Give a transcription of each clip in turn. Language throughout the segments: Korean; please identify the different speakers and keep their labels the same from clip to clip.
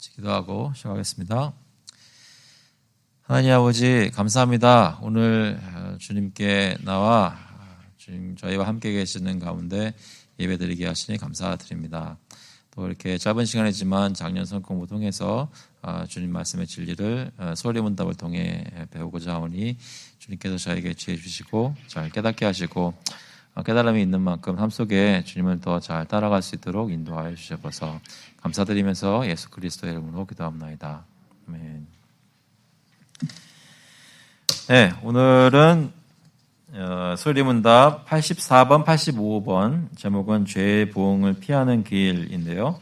Speaker 1: 기도하고 시작하겠습니다. 하나님 아버지 감사합니다. 오늘 주님께 나와 주님 저희와 함께 계시는 가운데 예배드리게 하시니 감사드립니다. 또 이렇게 짧은 시간이지만 작년 성공부 통해서 주님 말씀의 진리를 소리문답을 통해 배우고자 하오니 주님께서 저에게 지혜 주시고 잘 깨닫게 하시고 깨달음이 있는 만큼 삶 속에 주님을 더 잘 따라갈 수 있도록 인도하여 주셔서 감사드리면서 예수 그리스도의 이름으로 기도합나이다. 아멘. 네, 오늘은 소리문답 84번, 85번 제목은 죄의 보응을 피하는 길인데요.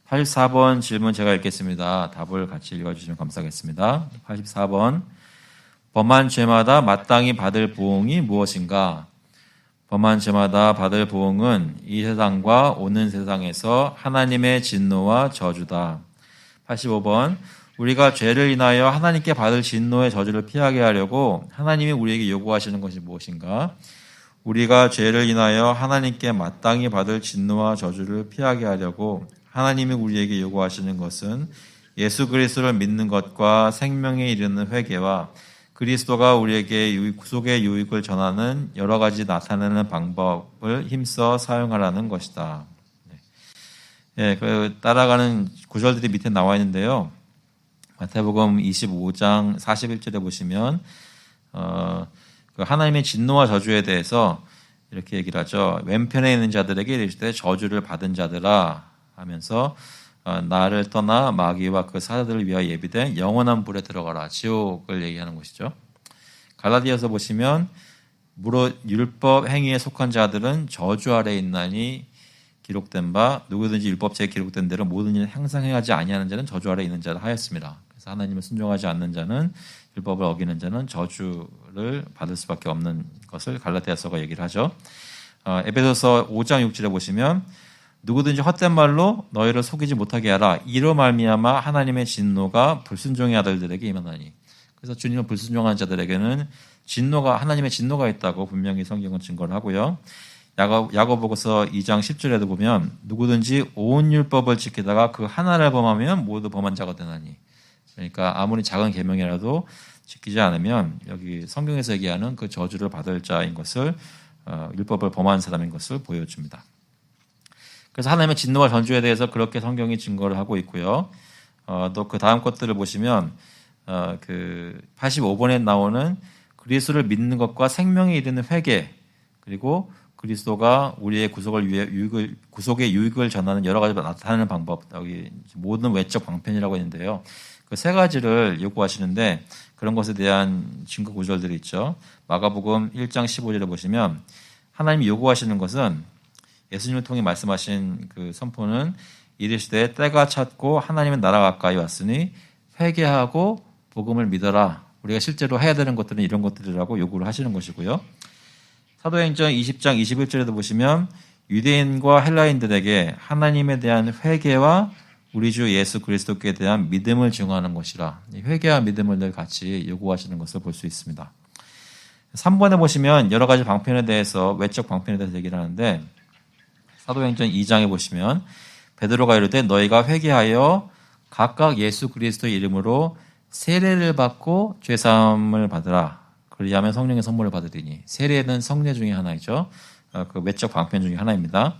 Speaker 1: 84번 질문 제가 읽겠습니다. 답을 같이 읽어주시면 감사하겠습니다. 84번 범한 죄마다 마땅히 받을 보응이 무엇인가? 범한 죄마다 받을 보응은 이 세상과 오는 세상에서 하나님의 진노와 저주다. 85번 우리가 죄를 인하여 하나님께 받을 진노의 저주를 피하게 하려고 하나님이 우리에게 요구하시는 것이 무엇인가? 우리가 죄를 인하여 하나님께 마땅히 받을 진노와 저주를 피하게 하려고 하나님이 우리에게 요구하시는 것은 예수 그리스도를 믿는 것과 생명에 이르는 회개와 그리스도가 우리에게 구속의 유익을 전하는 여러 가지 나타내는 방법을 힘써 사용하라는 것이다. 네, 따라가는 구절들이 밑에 나와 있는데요. 마태복음 25장 41절에 보시면 하나님의 진노와 저주에 대해서 이렇게 얘기를 하죠. 왼편에 있는 자들에게 이르시되 저주를 받은 자들아 하면서 나를 떠나 마귀와 그 사자들을 위하여 예비된 영원한 불에 들어가라. 지옥을 얘기하는 것이죠. 갈라디아서 보시면 무릇 율법 행위에 속한 자들은 저주 아래에 있나니 기록된 바 누구든지 율법책에 기록된 대로 모든 일을 항상 행하지 아니하는 자는 저주 아래에 있는 자라 하였습니다. 그래서 하나님을 순종하지 않는 자는 율법을 어기는 자는 저주를 받을 수밖에 없는 것을 갈라디아서가 얘기를 하죠. 에베소서 5장 6절에 보시면 누구든지 헛된 말로 너희를 속이지 못하게 하라. 이로 말미암아 하나님의 진노가 불순종의 아들들에게 임하나니. 그래서 주님을 불순종하는 자들에게는 하나님의 진노가 있다고 분명히 성경은 증거를 하고요. 야고보서 2장 10절에도 보면 누구든지 온 율법을 지키다가 그 하나를 범하면 모두 범한 자가 되나니. 그러니까 아무리 작은 계명이라도 지키지 않으면 여기 성경에서 얘기하는 그 저주를 받을 자인 것을 율법을 범한 사람인 것을 보여줍니다. 그래서 하나님의 진노와 저주에 대해서 그렇게 성경이 증거를 하고 있고요. 또 그 다음 것들을 보시면 그 85번에 나오는 그리스도를 믿는 것과 생명에 이르는 회개 그리고 그리스도가 우리의 구속을 위해 구속의 유익을 전하는 여러 가지 나타내는 방법 여기 모든 외적 방편이라고 했는데요. 그 세 가지를 요구하시는데 그런 것에 대한 증거 구절들이 있죠. 마가복음 1장 15절에 보시면 하나님이 요구하시는 것은 예수님을 통해 말씀하신 그 선포는 이르시되 때가 찼고 하나님의 나라가 가까이 왔으니 회개하고 복음을 믿어라. 우리가 실제로 해야 되는 것들은 이런 것들이라고 요구를 하시는 것이고요. 사도행전 20장 21절에도 보시면 유대인과 헬라인들에게 하나님에 대한 회개와 우리 주 예수 그리스도께 대한 믿음을 증언하는 것이라. 회개와 믿음을 늘 같이 요구하시는 것을 볼 수 있습니다. 3번에 보시면 여러 가지 방편에 대해서 외적 방편에 대해서 얘기를 하는데 사도행전 2장에 보시면 베드로가 이르되 너희가 회개하여 각각 예수 그리스도의 이름으로 세례를 받고 죄사함을 받으라. 그리하면 성령의 선물을 받으리니. 세례는 성례 중에 하나이죠. 그 외적 방편 중에 하나입니다.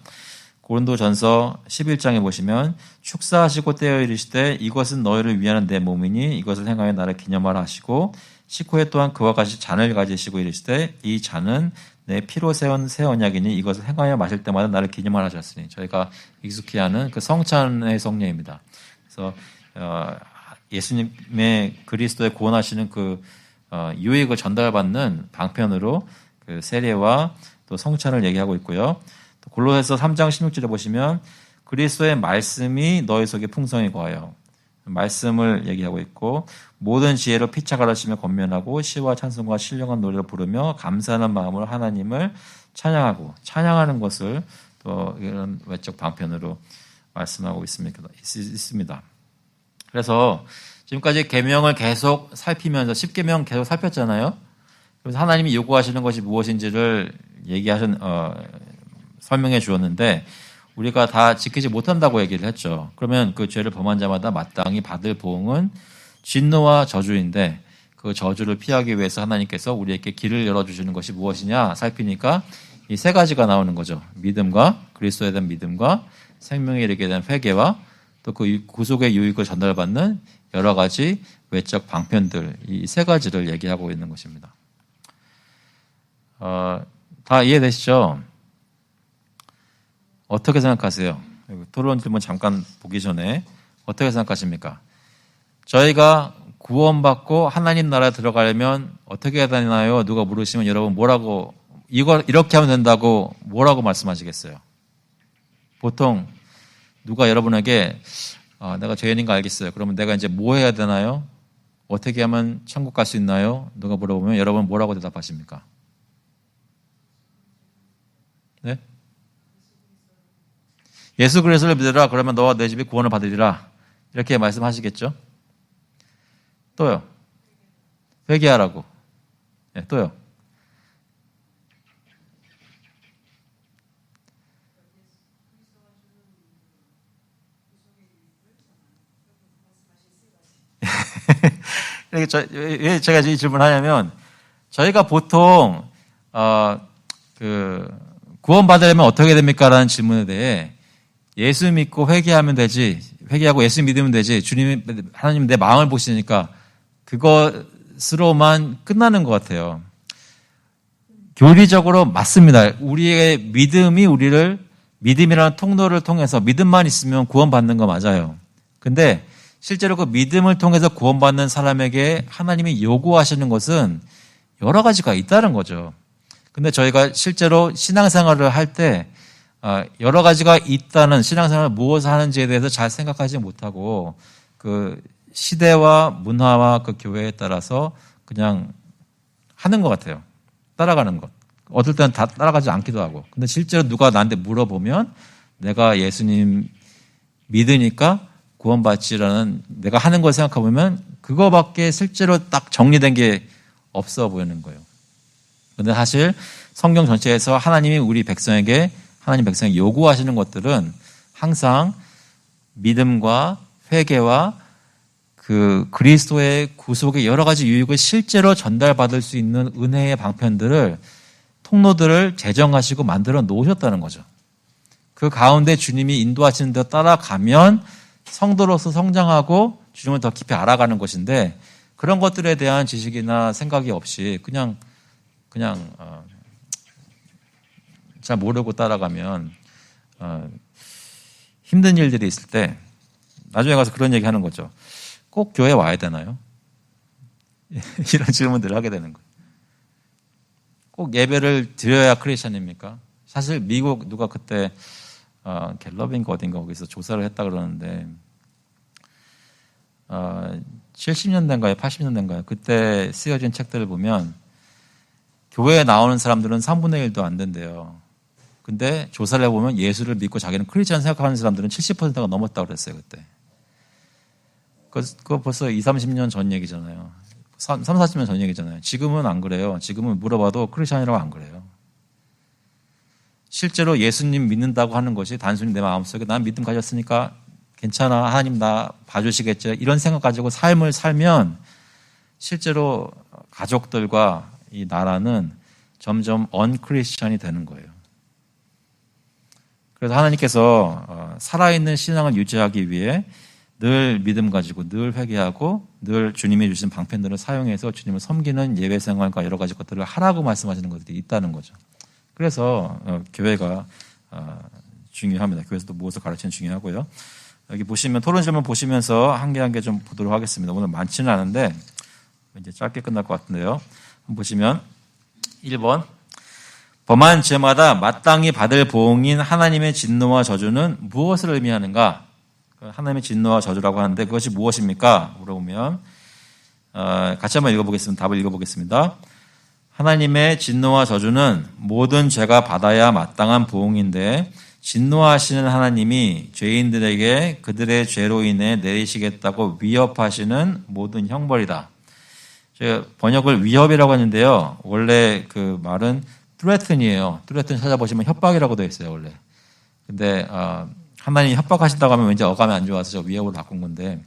Speaker 1: 고린도전서 11장에 보시면 축사하시고 떼어 이르시되 이것은 너희를 위하는 내 몸이니 이것을 행하여 나를 기념하라 하시고 식후에 또한 그와 같이 잔을 가지시고 이르시되 이 잔은 내 피로 세운 새 언약이니 이것을 행하여 마실 때마다 나를 기념하라 하셨으니 저희가 익숙히 하는 그 성찬의 성례입니다. 그래서 예수님의 그리스도의 구원하시는 그 유익을 전달받는 방편으로 그 세례와 또 성찬을 얘기하고 있고요. 또 골로새서 3장 16절에 보시면 그리스도의 말씀이 너희 속에 풍성히 거하여 말씀을 얘기하고 있고 모든 지혜로 피차가르치며 권면하고 시와 찬송과 신령한 노래를 부르며 감사하는 마음으로 하나님을 찬양하는 것을 또 이런 외적 방편으로 말씀하고 있습니다. 그래서 지금까지 계명을 계속 살피면서 10계명 계속 살폈잖아요. 그래서 하나님이 요구하시는 것이 무엇인지를 설명해 주었는데 우리가 다 지키지 못한다고 얘기를 했죠. 그러면 그 죄를 범한 자마다 마땅히 받을 보응은 진노와 저주인데 그 저주를 피하기 위해서 하나님께서 우리에게 길을 열어주시는 것이 무엇이냐 살피니까 이 세 가지가 나오는 거죠. 믿음과 그리스도에 대한 믿음과 생명에 이르게 된 회개와 또 그 구속의 유익을 전달받는 여러 가지 외적 방편들 이 세 가지를 얘기하고 있는 것입니다. 다 이해되시죠? 어떻게 생각하세요? 토론 질문 잠깐 보기 전에 어떻게 생각하십니까? 저희가 구원받고 하나님 나라에 들어가려면 어떻게 해야 되나요? 누가 물으시면 여러분 뭐라고 이걸 이렇게 하면 된다고 뭐라고 말씀하시겠어요? 보통 누가 여러분에게 내가 죄인인 거 알겠어요. 그러면 내가 이제 뭐 해야 되나요? 어떻게 하면 천국 갈 수 있나요? 누가 물어보면 여러분 뭐라고 대답하십니까? 네? 예수 그리스도를 믿으라. 그러면 너와 내 집이 구원을 받으리라. 이렇게 말씀하시겠죠? 또요. 회개하라고. 네, 또요. 왜 제가 이 질문을 하냐면 저희가 보통 구원 받으려면 어떻게 됩니까? 라는 질문에 대해 예수 믿고 회개하면 되지, 회개하고 예수 믿으면 되지, 주님, 하나님 내 마음을 보시니까 그것으로만 끝나는 것 같아요. 교리적으로 맞습니다. 우리의 믿음이 우리를 믿음이라는 통로를 통해서 믿음만 있으면 구원받는 거 맞아요. 근데 실제로 그 믿음을 통해서 구원받는 사람에게 하나님이 요구하시는 것은 여러 가지가 있다는 거죠. 근데 저희가 실제로 신앙생활을 할 때 여러 가지가 있다는 신앙생활을 무엇을 하는지에 대해서 잘 생각하지 못하고 그 시대와 문화와 그 교회에 따라서 그냥 하는 것 같아요. 따라가는 것. 어떨 때는 다 따라가지 않기도 하고. 근데 실제로 누가 나한테 물어보면 내가 예수님 믿으니까 구원받지라는 내가 하는 걸 생각해보면 그거밖에 실제로 딱 정리된 게 없어 보이는 거예요. 그런데 사실 성경 전체에서 하나님이 우리 백성에게 하나님 백성에게 요구하시는 것들은 항상 믿음과 회개와 그 그리스도의 구속의 여러 가지 유익을 실제로 전달받을 수 있는 은혜의 방편들을 통로들을 제정하시고 만들어 놓으셨다는 거죠. 그 가운데 주님이 인도하시는 데 따라가면 성도로서 성장하고 주님을 더 깊이 알아가는 것인데 그런 것들에 대한 지식이나 생각이 없이 그냥 잘 모르고 따라가면 힘든 일들이 있을 때 나중에 가서 그런 얘기 하는 거죠. 꼭 교회 와야 되나요? 이런 질문들을 하게 되는 거예요. 꼭 예배를 드려야 크리스찬입니까? 사실 미국 누가 그때 갤럽인가 어딘가 거기서 조사를 했다 그러는데 70년대인가요? 80년대인가요? 그때 쓰여진 책들을 보면 교회에 나오는 사람들은 3분의 1도 안 된대요. 근데 조사를 해보면 예수를 믿고 자기는 크리스찬 생각하는 사람들은 70%가 넘었다고 그랬어요. 그때. 그거 벌써 20, 30년 전 얘기잖아요. 3, 40년 전 얘기잖아요. 지금은 안 그래요. 지금은 물어봐도 크리스찬이라고 안 그래요. 실제로 예수님 믿는다고 하는 것이 단순히 내 마음속에 난 믿음 가졌으니까 괜찮아. 하나님 나 봐주시겠죠. 이런 생각 가지고 삶을 살면 실제로 가족들과 이 나라는 점점 언크리스찬이 되는 거예요. 그래서 하나님께서 살아있는 신앙을 유지하기 위해 늘 믿음 가지고 늘 회개하고 늘 주님이 주신 방편들을 사용해서 주님을 섬기는 예배 생활과 여러 가지 것들을 하라고 말씀하시는 것들이 있다는 거죠. 그래서 교회가 중요합니다. 교회에서도 무엇을 가르치는 중요하고요. 여기 보시면 토론 질문 보시면서 한 개 한 개 좀 보도록 하겠습니다. 오늘 많지는 않은데 이제 짧게 끝날 것 같은데요. 한번 보시면 1번 범한 죄마다 마땅히 받을 보응인 하나님의 진노와 저주는 무엇을 의미하는가? 하나님의 진노와 저주라고 하는데 그것이 무엇입니까? 물어보면 같이 한번 읽어보겠습니다. 답을 읽어보겠습니다. 하나님의 진노와 저주는 모든 죄가 받아야 마땅한 보응인데 진노하시는 하나님이 죄인들에게 그들의 죄로 인해 내리시겠다고 위협하시는 모든 형벌이다. 제가 번역을 위협이라고 하는데요. 원래 그 말은 threaten이에요. threaten 찾아보시면 협박이라고 되어 있어요. 원래. 근데 하나님이 협박하신다고 하면 왠지 어감이 안 좋아서 저 위협으로 바꾼 건데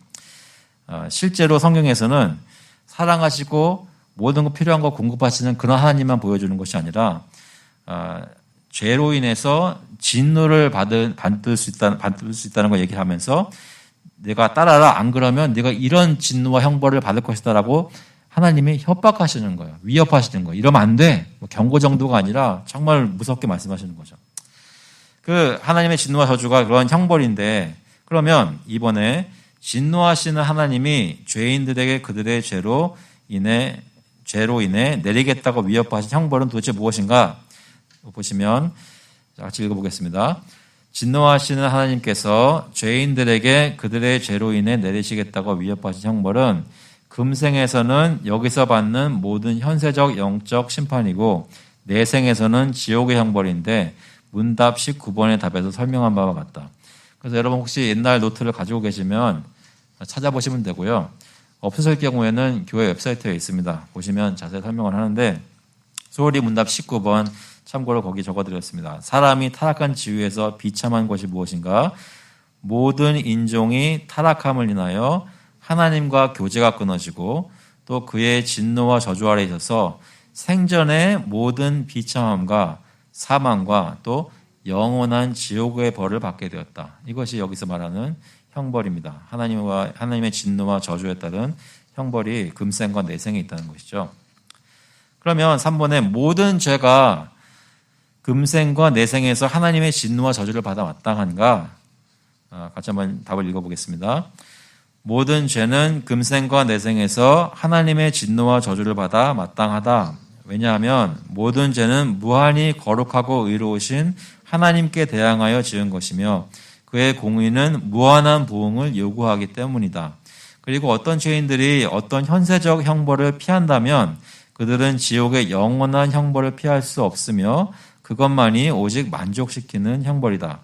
Speaker 1: 실제로 성경에서는 사랑하시고 모든 거 필요한 거 공급하시는 그런 하나님만 보여주는 것이 아니라 죄로 인해서 진노를 받을 수 있다는 걸 얘기하면서 내가 따라라 안 그러면 네가 이런 진노와 형벌을 받을 것이다라고 하나님이 협박하시는 거예요. 위협하시는 거예요. 이러면 안 돼. 경고 정도가 아니라 정말 무섭게 말씀하시는 거죠. 그 하나님의 진노와 저주가 그런 형벌인데 그러면 이번에 진노하시는 하나님이 죄인들에게 그들의 죄로 인해 내리겠다고 위협하신 형벌은 도대체 무엇인가? 보시면 같이 읽어보겠습니다. 진노하시는 하나님께서 죄인들에게 그들의 죄로 인해 내리시겠다고 위협하신 형벌은 금생에서는 여기서 받는 모든 현세적 영적 심판이고 내생에서는 지옥의 형벌인데 문답 19번의 답에서 설명한 바와 같다. 그래서 여러분 혹시 옛날 노트를 가지고 계시면 찾아보시면 되고요. 없으실 경우에는 교회 웹사이트에 있습니다. 보시면 자세히 설명을 하는데 소홀히 문답 19번 참고로 거기 적어드렸습니다. 사람이 타락한 지위에서 비참한 것이 무엇인가? 모든 인종이 타락함을 인하여 하나님과 교제가 끊어지고 또 그의 진노와 저주 아래 있어서 생전의 모든 비참함과 사망과 또 영원한 지옥의 벌을 받게 되었다. 이것이 여기서 말하는 형벌입니다. 하나님의 진노와 저주에 따른 형벌이 금생과 내생에 있다는 것이죠. 그러면 3번에 모든 죄가 금생과 내생에서 하나님의 진노와 저주를 받아 마땅한가? 같이 한번 답을 읽어보겠습니다. 모든 죄는 금생과 내생에서 하나님의 진노와 저주를 받아 마땅하다. 왜냐하면 모든 죄는 무한히 거룩하고 의로우신 하나님께 대항하여 지은 것이며 그의 공의는 무한한 보응을 요구하기 때문이다. 그리고 어떤 죄인들이 어떤 현세적 형벌을 피한다면 그들은 지옥의 영원한 형벌을 피할 수 없으며 그것만이 오직 만족시키는 형벌이다.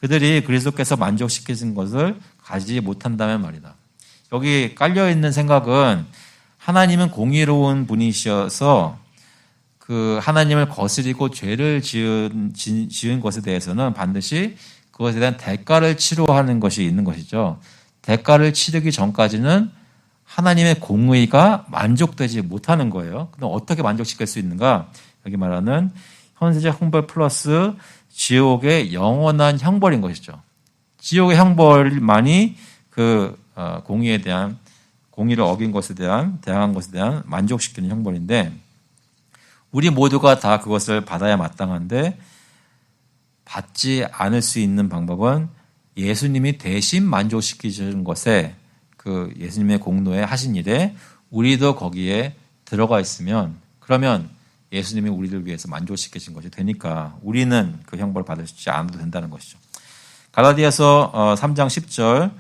Speaker 1: 그들이 그리스도께서 만족시키신 것을 가지지 못한다면 말이다. 여기 깔려있는 생각은 하나님은 공의로운 분이셔서 그 하나님을 거스리고 죄를 지은 것에 대해서는 반드시 그것에 대한 대가를 치루하는 것이 있는 것이죠. 대가를 치르기 전까지는 하나님의 공의가 만족되지 못하는 거예요. 그럼 어떻게 만족시킬 수 있는가? 여기 말하는 현세적 형벌 플러스 지옥의 영원한 형벌인 것이죠. 지옥의 형벌만이 그 공의를 어긴 것에 대한 대항한 것에 대한 만족시키는 형벌인데 우리 모두가 다 그것을 받아야 마땅한데 받지 않을 수 있는 방법은 예수님이 대신 만족시키시는 것에 그 예수님의 공로에 하신 일에 우리도 거기에 들어가 있으면 그러면 예수님이 우리를 위해서 만족시키신 것이 되니까 우리는 그 형벌을 받으시지 않아도 된다는 것이죠. 갈라디아서 3장 10절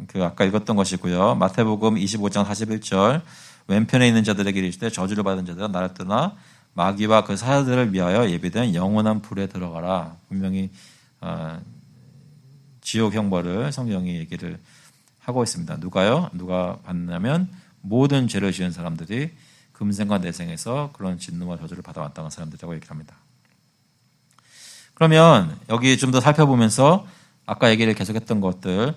Speaker 1: 그 아까 읽었던 것이고요. 마태복음 25장 41절 왼편에 있는 자들에게 이르시되 저주를 받은 자들아 나를 떠나 마귀와 그 사자들을 위하여 예비된 영원한 불에 들어가라. 분명히 지옥 형벌을 성경이 얘기를 하고 있습니다. 누가요? 누가 받냐면 모든 죄를 지은 사람들이 금생과 내생에서 그런 진노와 저주를 받아 마땅한 사람들이라고 얘기를 합니다. 그러면 여기 좀 더 살펴보면서 아까 얘기를 계속했던 것들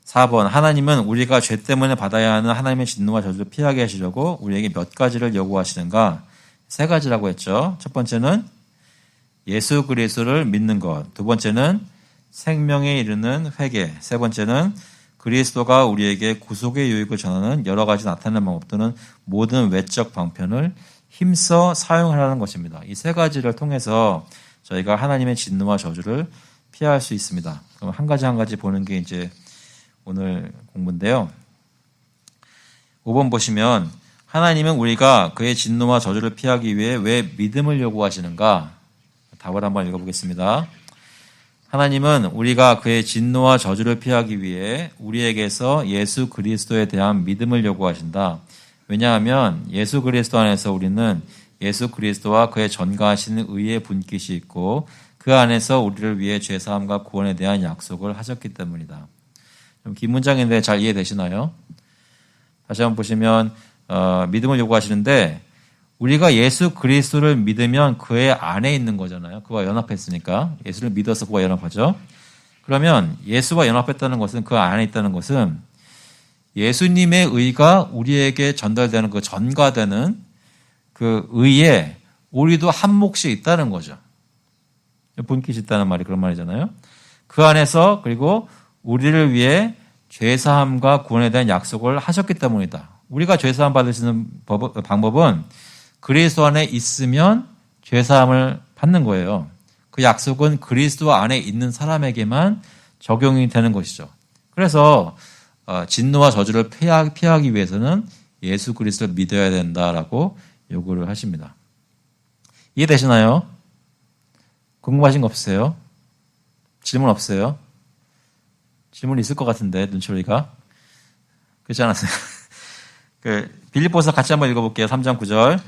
Speaker 1: 4번 하나님은 우리가 죄 때문에 받아야 하는 하나님의 진노와 저주를 피하게 하시려고 우리에게 몇 가지를 요구하시는가? 3가지라고 했죠. 첫 번째는 예수 그리스도를 믿는 것. 두 번째는 생명에 이르는 회개. 세 번째는 그리스도가 우리에게 구속의 유익을 전하는 여러 가지 나타나는 방법들은 모든 외적 방편을 힘써 사용하라는 것입니다. 이 3가지를 통해서 저희가 하나님의 진노와 저주를 피할 수 있습니다. 그럼 한 가지 보는 게 이제 오늘 공부인데요. 5번 보시면 하나님은 우리가 그의 진노와 저주를 피하기 위해 왜 믿음을 요구하시는가? 답을 한번 읽어보겠습니다. 하나님은 우리가 그의 진노와 저주를 피하기 위해 우리에게서 예수 그리스도에 대한 믿음을 요구하신다. 왜냐하면 예수 그리스도 안에서 우리는 예수 그리스도와 그의 전가하시는 의의 분깃이 있고 그 안에서 우리를 위해 죄사함과 구원에 대한 약속을 하셨기 때문이다. 좀 긴 문장인데 잘 이해되시나요? 다시 한번 보시면 믿음을 요구하시는데 우리가 예수 그리스도를 믿으면 그의 안에 있는 거잖아요. 그와 연합했으니까. 예수를 믿어서 그와 연합하죠. 그러면 예수와 연합했다는 것은 그 안에 있다는 것은 예수님의 의가 우리에게 전달되는 그 전가되는 그 의에 우리도 한 몫이 있다는 거죠. 분깃이 있다는 말이 그런 말이잖아요. 그 안에서 그리고 우리를 위해 죄사함과 구원에 대한 약속을 하셨기 때문이다. 우리가 죄사함 받을 수 있는 방법은 그리스도 안에 있으면 죄사함을 받는 거예요. 그 약속은 그리스도 안에 있는 사람에게만 적용이 되는 것이죠. 그래서 진노와 저주를 피하기 위해서는 예수 그리스도를 믿어야 된다라고 요구를 하십니다. 이해되시나요? 궁금하신 거 없으세요? 질문 없어요? 질문 있을 것 같은데 눈초리가 그렇지 않았어요? 빌립보서 같이 한번 읽어볼게요. 3장 9절.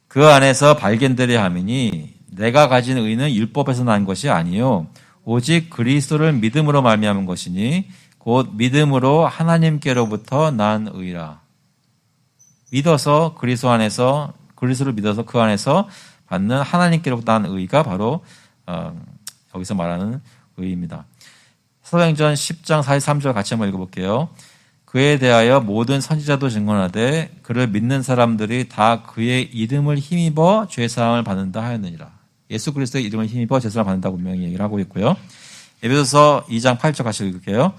Speaker 1: 그 안에서 발견되려 함이니 내가 가진 의는 율법에서 난 것이 아니요 오직 그리스도를 믿음으로 말미암은 것이니 곧 믿음으로 하나님께로부터 난 의라. 믿어서 그리스도를 믿어서 그 안에서 받는 하나님께로부터 난 의가 바로 여기서 말하는 의입니다. 사도행전 10장 43절 같이 한번 읽어볼게요. 그에 대하여 모든 선지자도 증언하되 그를 믿는 사람들이 다 그의 이름을 힘입어 죄사함을 받는다 하였느니라. 예수 그리스도의 이름을 힘입어 죄사함을 받는다고 분명히 얘기를 하고 있고요. 에베소서 2장 8절 같이 읽을게요.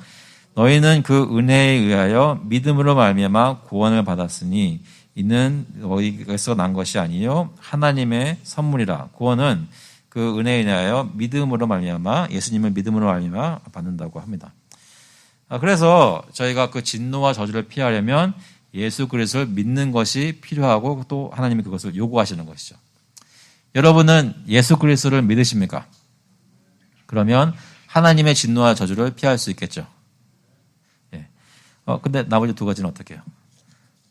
Speaker 1: 너희는 그 은혜에 의하여 믿음으로 말미암아 구원을 받았으니 이는 너희에게서 난 것이 아니요 하나님의 선물이라. 구원은 그 은혜에 의하여 믿음으로 말미암아 예수님을 믿음으로 말미암아 받는다고 합니다. 그래서 저희가 그 진노와 저주를 피하려면 예수 그리스도를 믿는 것이 필요하고 또 하나님이 그것을 요구하시는 것이죠. 여러분은 예수 그리스도를 믿으십니까? 그러면 하나님의 진노와 저주를 피할 수 있겠죠. 예. 근데 나머지 두 가지는 어떻게 해요?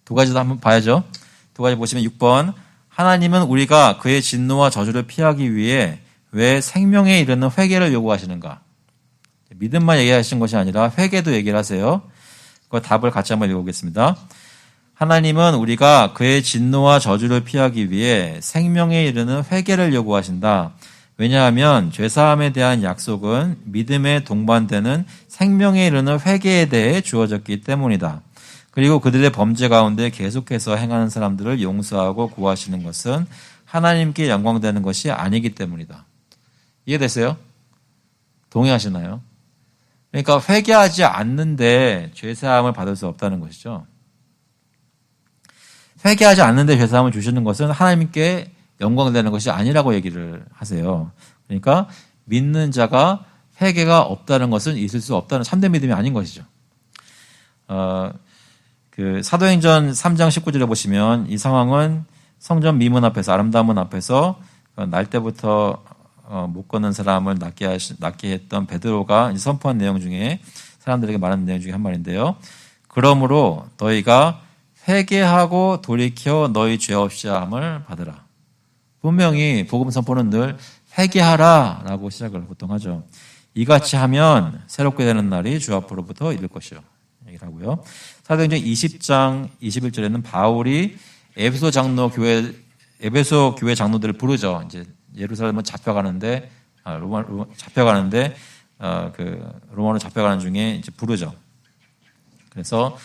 Speaker 1: 두 가지도 한번 봐야죠. 두 가지 보시면 6번. 하나님은 우리가 그의 진노와 저주를 피하기 위해 왜 생명에 이르는 회개를 요구하시는가? 믿음만 얘기하시는 것이 아니라 회개도 얘기를 하세요. 그 답을 같이 한번 읽어보겠습니다. 하나님은 우리가 그의 진노와 저주를 피하기 위해 생명에 이르는 회개를 요구하신다. 왜냐하면 죄사함에 대한 약속은 믿음에 동반되는 생명에 이르는 회개에 대해 주어졌기 때문이다. 그리고 그들의 범죄 가운데 계속해서 행하는 사람들을 용서하고 구하시는 것은 하나님께 영광되는 것이 아니기 때문이다. 이해되세요? 동의하시나요? 그러니까 회개하지 않는데 죄사함을 받을 수 없다는 것이죠. 회개하지 않는데 죄사함을 주시는 것은 하나님께 영광되는 것이 아니라고 얘기를 하세요. 그러니까 믿는 자가 회개가 없다는 것은 있을 수 없다는 참된 믿음이 아닌 것이죠. 그 사도행전 3장 19절에 보시면 이 상황은 성전 미문 앞에서 아름다운 문 앞에서 날 때부터 못 걷는 사람을 낫게 했던 베드로가 선포한 내용 중에 사람들에게 말하는 내용 중에 한 말인데요. 그러므로 너희가 회개하고 돌이켜 너희 죄 없이 함을 받으라. 분명히 복음 선포는 늘 회개하라라고 시작을 보통 하죠. 이같이 하면 새롭게 되는 날이 주 앞으로부터 이를 것이요. 얘기를 하고요. 사도행전 20장 21절에는 바울이 에베소 교회 장로들을 부르죠. 이제 예루살렘은 잡혀가는데 로마로 잡혀가는 중에 이제 부르죠. 그래서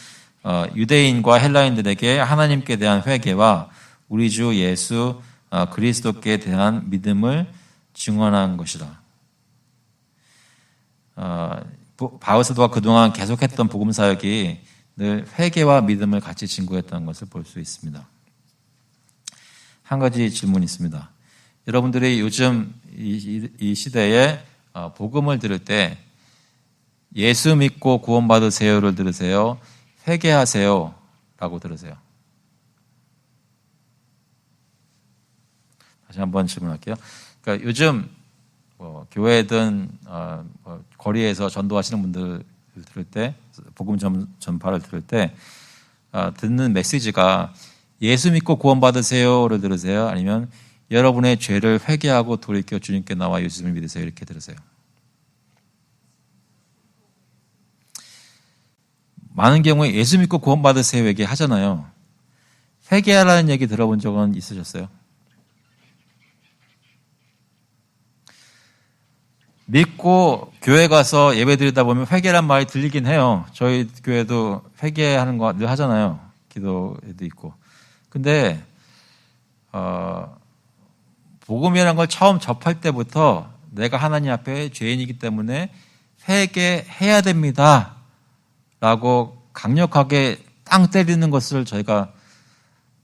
Speaker 1: 유대인과 헬라인들에게 하나님께 대한 회개와 우리 주 예수 그리스도께 대한 믿음을 증언한 것이다. 바울 사도가 그동안 계속했던 복음 사역이 늘 회개와 믿음을 같이 증거했던 것을 볼 수 있습니다. 한 가지 질문이 있습니다. 여러분들이 요즘 이 시대에 복음을 들을 때 예수 믿고 구원받으세요를 들으세요? 회개하세요 라고 들으세요? 다시 한번 질문할게요. 그러니까 요즘 교회든 거리에서 전도하시는 분들 들을 때 복음 전파를 들을 때 듣는 메시지가 예수 믿고 구원받으세요를 들으세요? 아니면 여러분의 죄를 회개하고 돌이켜 주님께 나와 예수님을 믿으세요 이렇게 들으세요? 많은 경우에 예수 믿고 구원받으세요 얘기하잖아요. 회개하라는 얘기 들어본 적은 있으셨어요? 믿고 교회 가서 예배 드리다 보면 회개란 말이 들리긴 해요. 저희 교회도 회개하는 거 늘 하잖아요. 기도에도 있고. 근데 복음이라는 걸 처음 접할 때부터 내가 하나님 앞에 죄인이기 때문에 회개해야 됩니다 라고 강력하게 땅 때리는 것을 저희가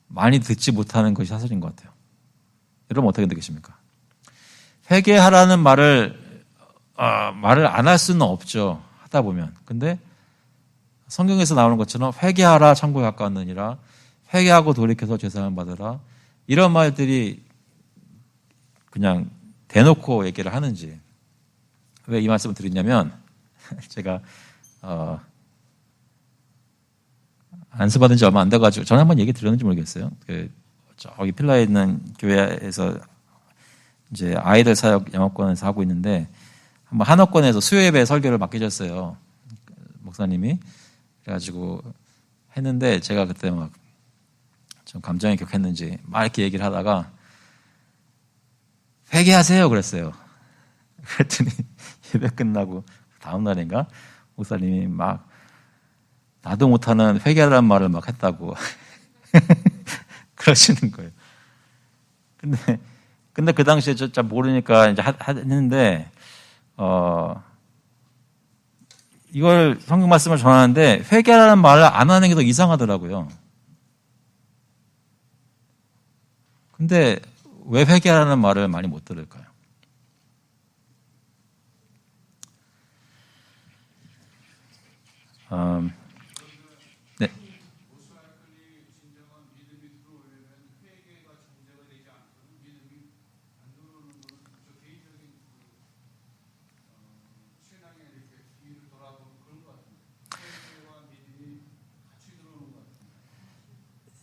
Speaker 1: 많이 듣지 못하는 것이 사실인 것 같아요. 여러분 어떻게 느끼십니까? 회개하라는 말을 안 할 수는 없죠. 하다 보면. 근데 성경에서 나오는 것처럼 회개하라 천국에 가까웠느니라, 회개하고 돌이켜서 죄사함 받으라, 이런 말들이 그냥 대놓고 얘기를 하는지. 왜 이 말씀을 드리냐면 제가 안수받은 지 얼마 안 돼가지고 저는 한번 얘기 드렸는지 모르겠어요. 저기 필라에 있는 교회에서 이제 아이들 사역 영업권에서 하고 있는데 한번 한옥권에서 수요예배 설교를 맡기셨어요. 목사님이. 그래가지고 했는데 제가 그때 막 좀 감정이 격했는지 막 이렇게 얘기를 하다가 회개하세요 그랬어요. 그랬더니 예배 끝나고 다음 날인가 목사님이 막 나도 못하는 회개하라는 말을 막 했다고 그러시는 거예요. 근데 그 당시에 잘 모르니까 이제 했는데 이걸 성경 말씀을 전하는데 회개하라는 말을 안 하는 게 더 이상하더라고요. 근데 왜 회개하라는 말을 많이 못 들을까요? 네.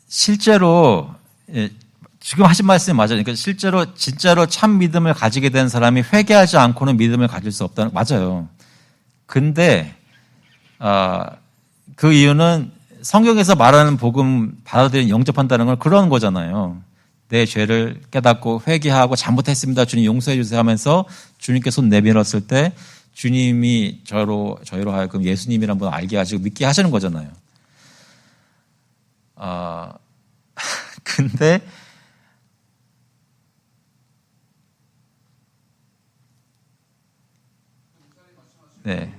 Speaker 1: 실제로 지금 하신 말씀이 맞아요. 그러니까 실제로 진짜로 참 믿음을 가지게 된 사람이 회개하지 않고는 믿음을 가질 수 없다는 맞아요. 근데 그 이유는 성경에서 말하는 복음 받아들이는 영접한다는 건 그런 거잖아요. 내 죄를 깨닫고 회개하고 잘못했습니다. 주님 용서해 주세요 하면서 주님께 손 내밀었을 때 주님이 저희로 하여금 예수님이란 분 알게 하시고 믿게 하시는 거잖아요. 근데 네.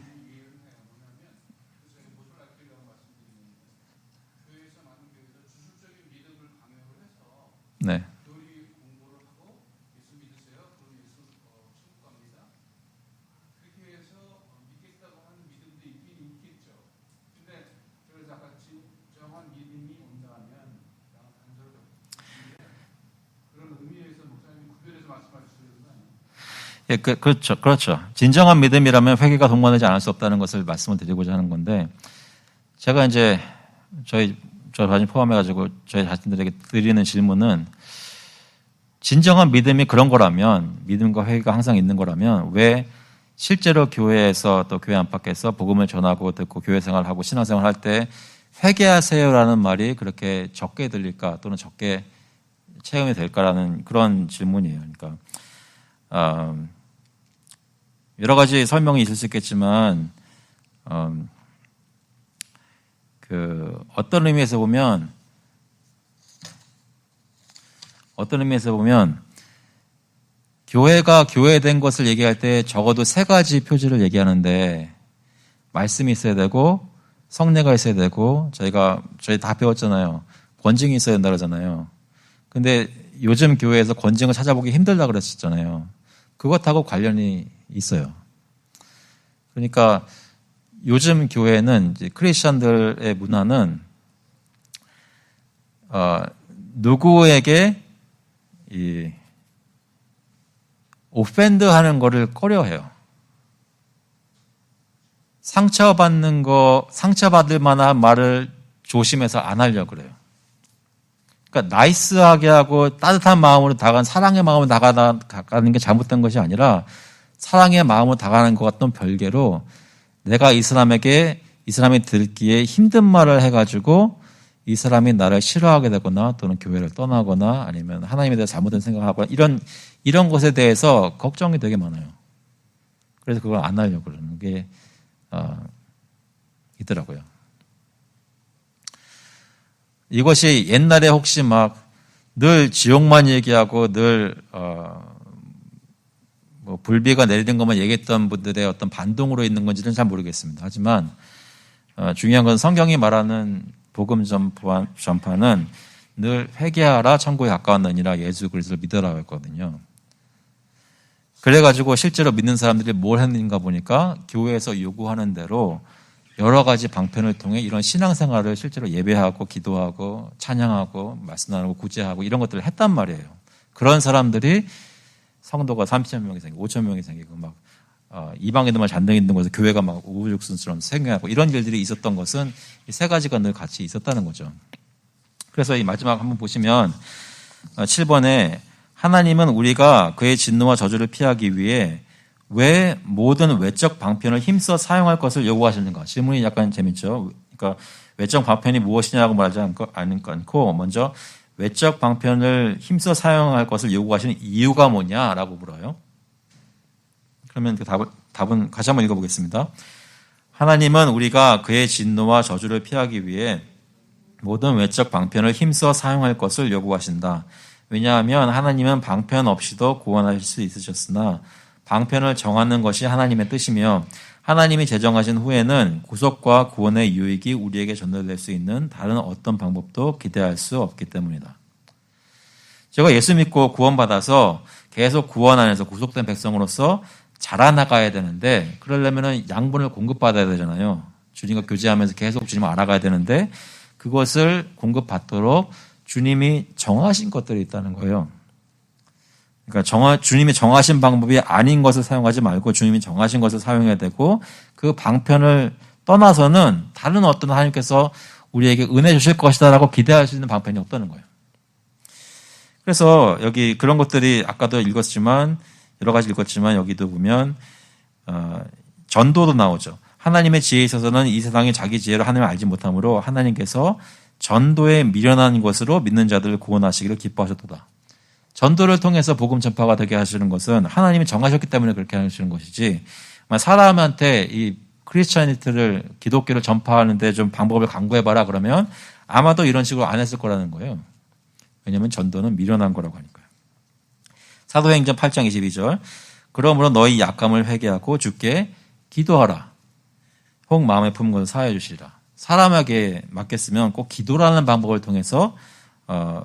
Speaker 1: 네. 예, 그렇죠. 진정한 믿음이라면 회개가 동반되지 않을 수 없다는 것을 말씀을 드리고자 하는 건데, 제가 이제 저 자신 포함해가지고 저희 자신들에게 드리는 질문은, 진정한 믿음이 그런 거라면, 믿음과 회개가 항상 있는 거라면, 왜 실제로 교회에서 또 교회 안팎에서 복음을 전하고 듣고 교회 생활하고 신앙생활 할 때 회개하세요라는 말이 그렇게 적게 들릴까 또는 적게 체험이 될까라는 그런 질문이에요. 그러니까 여러 가지 설명이 있을 수 있겠지만 어떤 의미에서 보면 교회가 교회된 것을 얘기할 때 적어도 세 가지 표지를 얘기하는데, 말씀이 있어야 되고 성례가 있어야 되고, 저희 다 배웠잖아요. 권징이 있어야 된다 그러잖아요. 근데 요즘 교회에서 권징을 찾아보기 힘들다 그랬었잖아요. 그것하고 관련이 있어요. 그러니까 요즘 교회는 이제 크리스천들의 문화는 누구에게 이 오펜드하는 거를 꺼려해요. 상처받을 만한 말을 조심해서 안 하려고 그래요. 그러니까 나이스하게 하고 따뜻한 마음으로 다가가는, 사랑의 마음으로 다가가는 게 잘못된 것이 아니라, 사랑의 마음으로 다가가는 것과는 별개로 내가 이 사람이 듣기에 힘든 말을 해가지고 이 사람이 나를 싫어하게 되거나 또는 교회를 떠나거나 아니면 하나님에 대해 잘못된 생각하거나 이런 것에 대해서 걱정이 되게 많아요. 그래서 그걸 안 하려고 그러는 게 있더라고요. 이것이 옛날에 혹시 막 늘 지옥만 얘기하고 늘 뭐 불비가 내리는 것만 얘기했던 분들의 어떤 반동으로 있는 건지는 잘 모르겠습니다. 하지만 중요한 건 성경이 말하는 복음 전파는 늘 회개하라 천국에 가까웠느니라 예수 그리스도를 믿으라고 했거든요. 그래가지고 실제로 믿는 사람들이 뭘 했는가 보니까 교회에서 요구하는 대로 여러 가지 방편을 통해 이런 신앙생활을 실제로 예배하고 기도하고 찬양하고 말씀 나누고 구제하고 이런 것들을 했단 말이에요. 그런 사람들이 성도가 3,000명이 생기고 5,000명이 생기고 막 이방인들만 잔뜩 있는 곳에서 교회가 막 우후죽순처럼 생겨나고 이런 일들이 있었던 것은 이 세 가지가 늘 같이 있었다는 거죠. 그래서 이 마지막 한번 보시면 7번에 하나님은 우리가 그의 진노와 저주를 피하기 위해 왜 모든 외적 방편을 힘써 사용할 것을 요구하시는가? 질문이 약간 재밌죠. 그러니까 외적 방편이 무엇이냐고 말하지 않고 먼저 외적 방편을 힘써 사용할 것을 요구하시는 이유가 뭐냐라고 물어요. 그러면 그 답은 다시 한번 읽어보겠습니다. 하나님은 우리가 그의 진노와 저주를 피하기 위해 모든 외적 방편을 힘써 사용할 것을 요구하신다. 왜냐하면 하나님은 방편 없이도 구원하실 수 있으셨으나 방편을 정하는 것이 하나님의 뜻이며 하나님이 제정하신 후에는 구속과 구원의 유익이 우리에게 전달될 수 있는 다른 어떤 방법도 기대할 수 없기 때문이다. 제가 예수 믿고 구원받아서 계속 구원 안에서 구속된 백성으로서 자라나가야 되는데 그러려면 양분을 공급받아야 되잖아요. 주님과 교제하면서 계속 주님을 알아가야 되는데 그것을 공급받도록 주님이 정하신 것들이 있다는 거예요. 그러니까 주님이 정하신 방법이 아닌 것을 사용하지 말고 주님이 정하신 것을 사용해야 되고 그 방편을 떠나서는 다른 어떤 하나님께서 우리에게 은혜 주실 것이다라고 기대할 수 있는 방편이 없다는 거예요. 그래서 여기 그런 것들이 아까도 읽었지만 여러 가지 읽었지만 여기도 보면 전도도 나오죠. 하나님의 지혜에 있어서는 이 세상이 자기 지혜로 하나님을 알지 못하므로 하나님께서 전도에 미련한 것으로 믿는 자들을 구원하시기를 기뻐하셨도다. 전도를 통해서 복음 전파가 되게 하시는 것은 하나님이 정하셨기 때문에 그렇게 하시는 것이지 사람한테 이 크리스찬니티를 기독교를 전파하는데 좀 방법을 강구해봐라 그러면 아마도 이런 식으로 안 했을 거라는 거예요. 왜냐하면 전도는 미련한 거라고 하니까요. 사도행전 8장 22절 그러므로 너희 약함을 회개하고 주께 기도하라. 혹 마음에 품은 것을 사하여 주시리라. 사람에게 맡겼으면 꼭 기도라는 방법을 통해서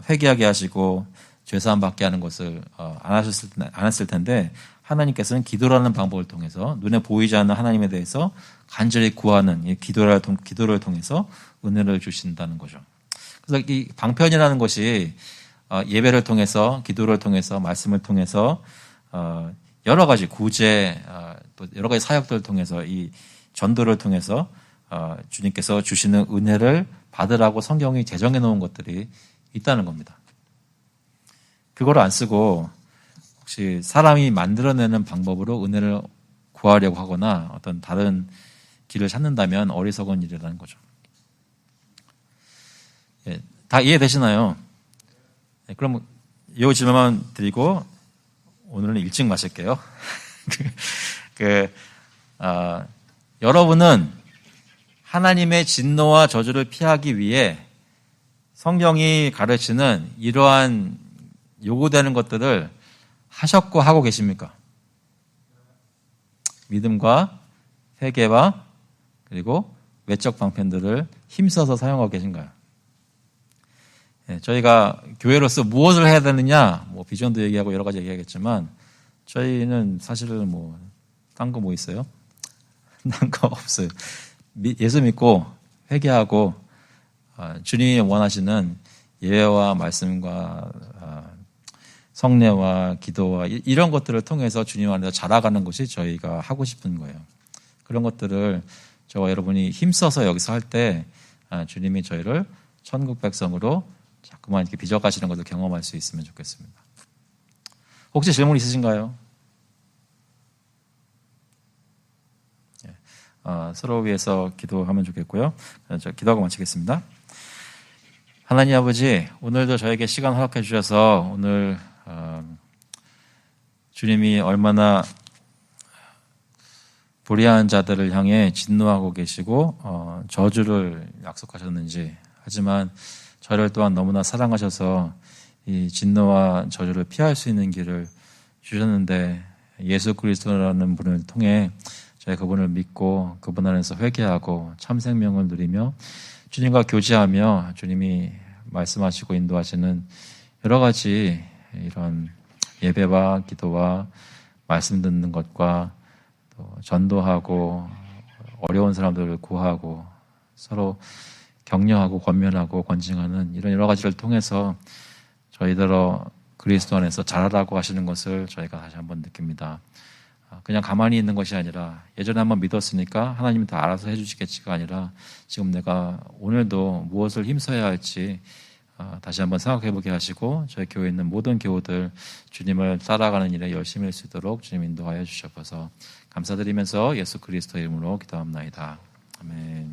Speaker 1: 회개하게 하시고 죄사함 받게 하는 것을 안 했을 텐데 하나님께서는 기도라는 방법을 통해서 눈에 보이지 않는 하나님에 대해서 간절히 구하는 이 기도를 통해서 은혜를 주신다는 거죠. 그래서 이 방편이라는 것이 예배를 통해서 기도를 통해서 말씀을 통해서 여러 가지 구제 또 여러 가지 사역들을 통해서 이 전도를 통해서 주님께서 주시는 은혜를 받으라고 성경이 제정해 놓은 것들이 있다는 겁니다. 그걸 안 쓰고 혹시 사람이 만들어내는 방법으로 은혜를 구하려고 하거나 어떤 다른 길을 찾는다면 어리석은 일이라는 거죠. 예, 다 이해되시나요? 예, 그럼 이 질문만 드리고 오늘은 일찍 마실게요. 여러분은 하나님의 진노와 저주를 피하기 위해 성경이 가르치는 이러한 요구되는 것들을 하셨고 하고 계십니까? 믿음과 회개와 그리고 외적 방편들을 힘써서 사용하고 계신가요? 저희가 교회로서 무엇을 해야 되느냐, 비전도 얘기하고 여러 가지 얘기하겠지만 저희는 사실은 딴 거 뭐 있어요? 딴 거 없어요. 예수 믿고 회개하고 주님이 원하시는 예배와 말씀과 성례와 기도와 이런 것들을 통해서 주님 안에서 자라가는 것이 저희가 하고 싶은 거예요. 그런 것들을 저와 여러분이 힘써서 여기서 할 때 주님이 저희를 천국 백성으로 자꾸만 이렇게 빚어가시는 것을 경험할 수 있으면 좋겠습니다. 혹시 질문 있으신가요? 서로 위해서 기도하면 좋겠고요. 기도하고 마치겠습니다. 하나님 아버지, 오늘도 저에게 시간 허락해 주셔서 오늘 주님이 얼마나 불의한 자들을 향해 진노하고 계시고 저주를 약속하셨는지, 하지만 저를 또한 너무나 사랑하셔서 이 진노와 저주를 피할 수 있는 길을 주셨는데, 예수 그리스도라는 분을 통해 저희 그분을 믿고 그분 안에서 회개하고 참 생명을 누리며 주님과 교제하며 주님이 말씀하시고 인도하시는 여러 가지 이런 예배와 기도와 말씀 듣는 것과 또 전도하고 어려운 사람들을 구하고 서로 격려하고 권면하고 권징하는 이런 여러 가지를 통해서 저희들어 그리스도 안에서 자라라고 하시는 것을 저희가 다시 한번 느낍니다. 그냥 가만히 있는 것이 아니라 예전에 한번 믿었으니까 하나님이 다 알아서 해주시겠지가 아니라 지금 내가 오늘도 무엇을 힘써야 할지 다시 한번 생각해보게 하시고 저희 교회에 있는 모든 교우들 주님을 따라가는 일에 열심히 할 수 있도록 주님 인도하여 주셔서 감사드리면서 예수 그리스도 이름으로 기도합나이다. 아멘.